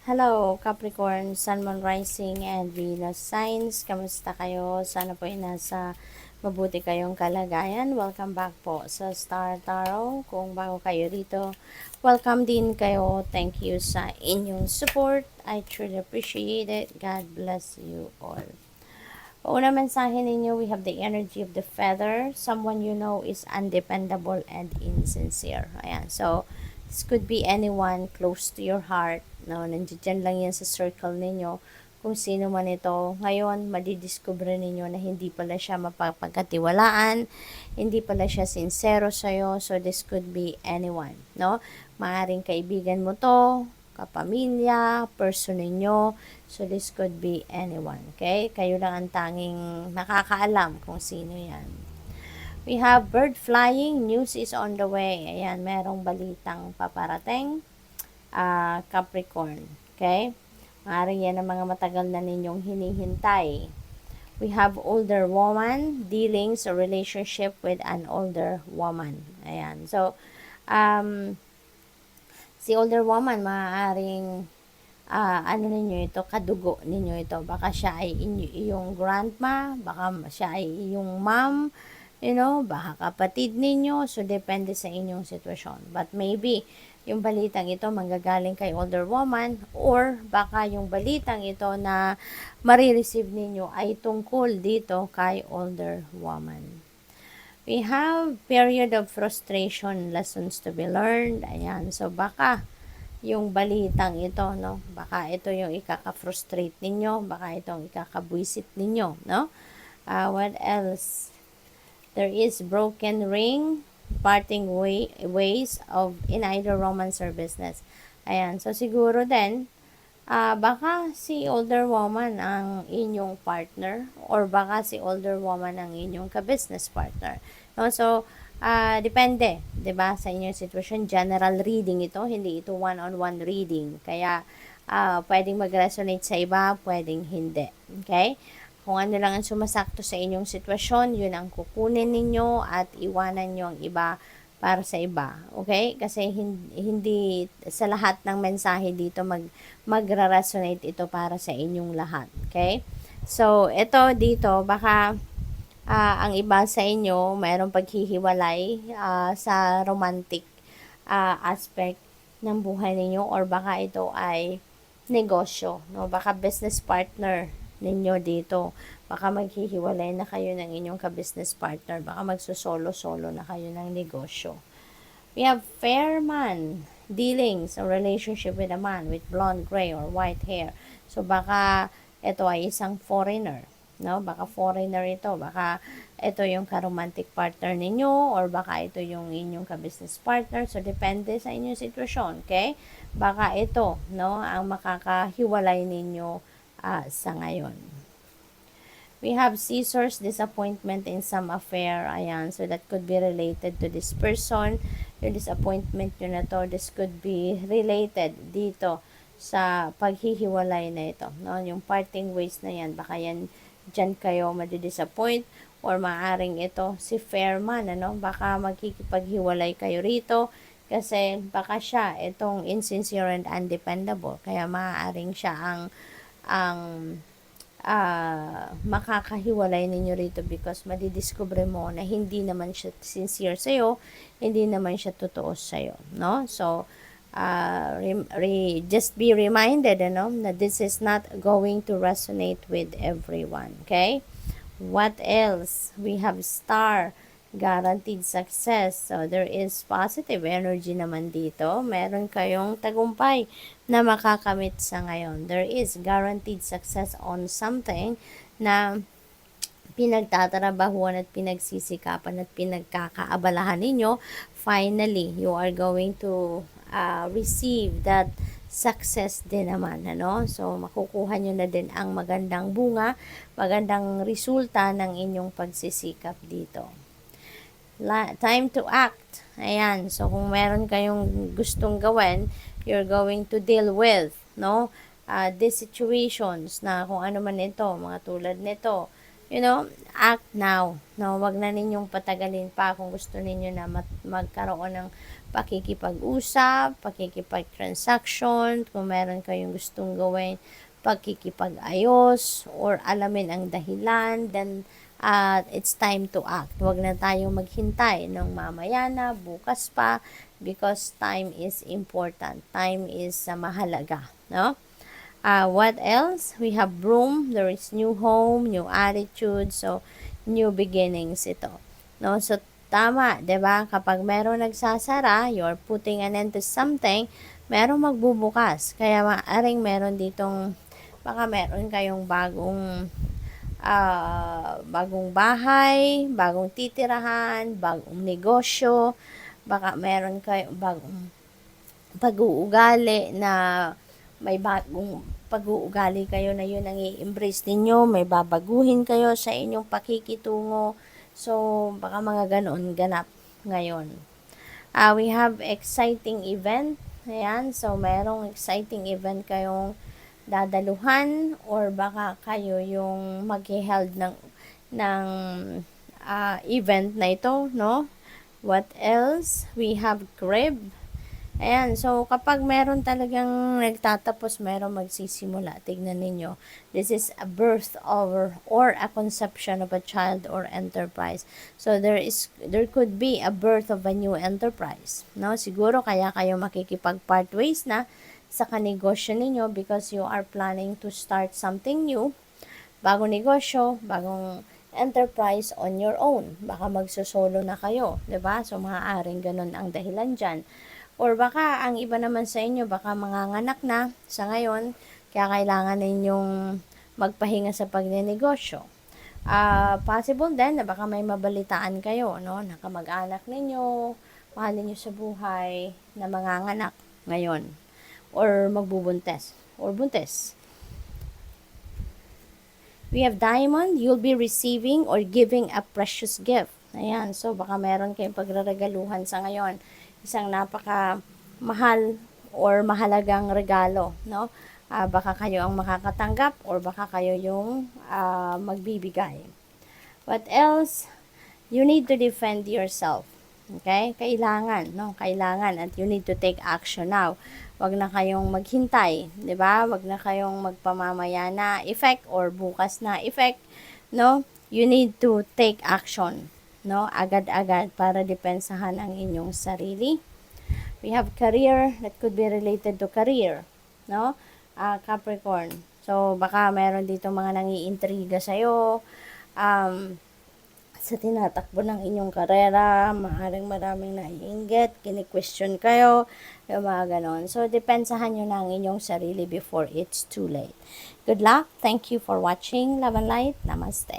Hello, Capricorn, Sun, Moon, Rising, and Venus signs. Kamusta kayo? Sana po ay nasa mabuti kayong kalagayan. Welcome back po sa Star Tarot. Kung bago kayo rito, welcome din kayo. Thank you sa inyong support. I truly appreciate it. God bless you all. Una mensahe ninyo, we have the energy of the feather. Someone you know is undependable and insincere. Ayan. So, this could be anyone close to your heart. No, nandiyan lang yan sa circle ninyo. Kung sino man ito, ngayon, madidiscover ninyo na hindi pala siya mapapagkatiwalaan, hindi pala siya sincero sa'yo. So, this could be anyone. No? Maaring kaibigan mo to, kapamilya, person ninyo. So, this could be anyone. Okay? Kayo lang ang tanging nakakaalam kung sino yan. We have bird flying. News is on the way. Ayan, merong balitang paparating. Capricorn. Okay? Maaaring yan ang mga matagal na ninyong hinihintay. We have older woman, dealings or relationship with an older woman. Ayan. So, si older woman, maaaring ano ninyo ito, kadugo ninyo ito. Baka siya ay iyong grandma, baka siya ay iyong mom, baka kapatid ninyo. So, depende sa inyong sitwasyon. But maybe, yung balitang ito manggagaling kay older woman or baka yung balitang ito na marireceive ninyo ay tungkol dito kay older woman. We have period of frustration, lessons to be learned. Ayan, so baka yung balitang ito, no? Baka ito yung ikaka-frustrate ninyo, baka itong ikakabwisit ninyo, no? What else? There is broken ring, parting ways of in either romance or business. Ayan, so siguro din, baka si older woman ang inyong partner or baka si older woman ang inyong ka-business partner. No? So, depende, 'di ba, sa inyong sitwasyon. General reading ito, hindi ito one-on-one reading. Kaya, pwedeng mag-resonate sa iba, pwedeng hindi. Okay? Kung ano lang ang sumasakto sa inyong sitwasyon, yun ang kukunin ninyo at iwanan nyo ang iba para sa iba. Okay? Kasi hindi sa lahat ng mensahe dito magra-resonate ito para sa inyong lahat. Okay? So, ito dito, baka ang iba sa inyo, mayroong paghihiwalay sa romantic aspect ng buhay ninyo or baka ito ay negosyo. No? Baka business partner ninyo dito. Baka maghihiwalay na kayo ng inyong ka-business partner. Baka magsusolo-solo na kayo ng negosyo. We have fair man, dealings or relationship with a man with blonde, gray, or white hair. So, baka ito ay isang foreigner. No? Baka foreigner ito. Baka ito yung ka-romantic partner ninyo or baka ito yung inyong ka-business partner. So, depende sa inyong sitwasyon. Okay? Baka ito, no, ang makakahiwalay ninyo sa ngayon. We have scissors, disappointment in some affair. Ayan, so that could be related to this person. Yung disappointment nyo na to, this could be related dito sa paghihiwalay na ito. No? Yung parting ways na yan, baka yan, dyan kayo madidisappoint or maaring ito si Fairman, ano? Baka magkikipaghiwalay kayo rito kasi baka siya itong insincere and undependable. Kaya maaaring siya ang makakahiwalay ninyo rito because madidiscover mo na hindi naman siya sincere sa'yo, hindi naman siya totoo sa'yo, no? So, just be reminded, na this is not going to resonate with everyone, okay? What else? We have star, guaranteed success. So, there is positive energy naman dito. Meron kayong tagumpay na makakamit sa ngayon. There is guaranteed success on something na pinagtatrabahuan at pinagsisikapan at pinagkakaabalahan ninyo. Finally, you are going to receive that success din naman, So, makukuha nyo na din ang magandang bunga, magandang resulta ng inyong pagsisikap dito. Time to act. Ayan. So, kung meron kayong gustong gawin, you're going to deal with, these situations na kung ano man ito, mga tulad nito, act now. No, wag na ninyong patagalin pa kung gusto ninyo na magkaroon ng pakikipag-usap, pakikipag-transaction, kung meron kayong gustong gawin, pakikipag-ayos, or alamin ang dahilan, then it's time to act. Huwag na tayong maghintay ng mamaya na, bukas pa, because time is important. Time is mahalaga, no? What else? We have room, there is new home, new attitude, so new beginnings ito. No? So, tama, 'di ba? Kapag meron nagsasara, you're putting an end to something, merong magbubukas. Kaya maaring meron ditong, baka meron kayong bagong bahay, bagong titirahan, bagong negosyo, baka meron kayong bagong pag-uugali na may bagong pag-uugali kayo na yun ang i-embrace ninyo, may babaguhin kayo sa inyong pakikitungo. So, baka mga ganoon ganap ngayon. We have exciting event. Ayan, so merong exciting event kayong dadaluhan, or baka kayo yung mag-held ng event na ito, no? What else? We have crib. Ayan, so kapag meron talagang nagtatapos, meron magsisimula. Tignan ninyo. This is a birth or a conception of a child or enterprise. So there could be a birth of a new enterprise. No? Siguro kaya kayo makikipag-part ways na sa kanegosyo ninyo because you are planning to start something new. Bagong negosyo, bagong enterprise on your own. Baka magsusolo na kayo, 'di ba? So maaaring ganun ang dahilan diyan. Or baka ang iba naman sa inyo, baka manganganak na sa ngayon, kaya kailangan ninyong magpahinga sa pagnenegosyo. Possible din na baka may mabalitaan kayo, no? Nakamag-anak ninyo, mahal ninyo sa buhay, na manganganak ngayon. Or magbubuntes, or buntes. We have diamond, you'll be receiving or giving a precious gift. Ayan, so baka meron kayong pagraragaluhan sa ngayon. Isang napaka mahal or mahalagang regalo, no? Baka kayo ang makakatanggap or baka kayo yung magbibigay. What else? You need to defend yourself. Okay? Kailangan, no? Kailangan, at you need to take action now. Wag na kayong maghintay, 'di ba? Wag na kayong magpamamaya na effect or bukas na effect, no? You need to take action, no? Agad-agad para depensahan ang inyong sarili. We have career, that could be related to career, no? Capricorn. So baka meron dito mga nangiintriga sa iyo sa tinatakbo ng inyong karera, maaaring maraming naiinggit, kini-question kayo, yung mga ganon. So, depensahan nyo na ang inyong sarili before it's too late. Good luck. Thank you for watching. Love and light. Namaste.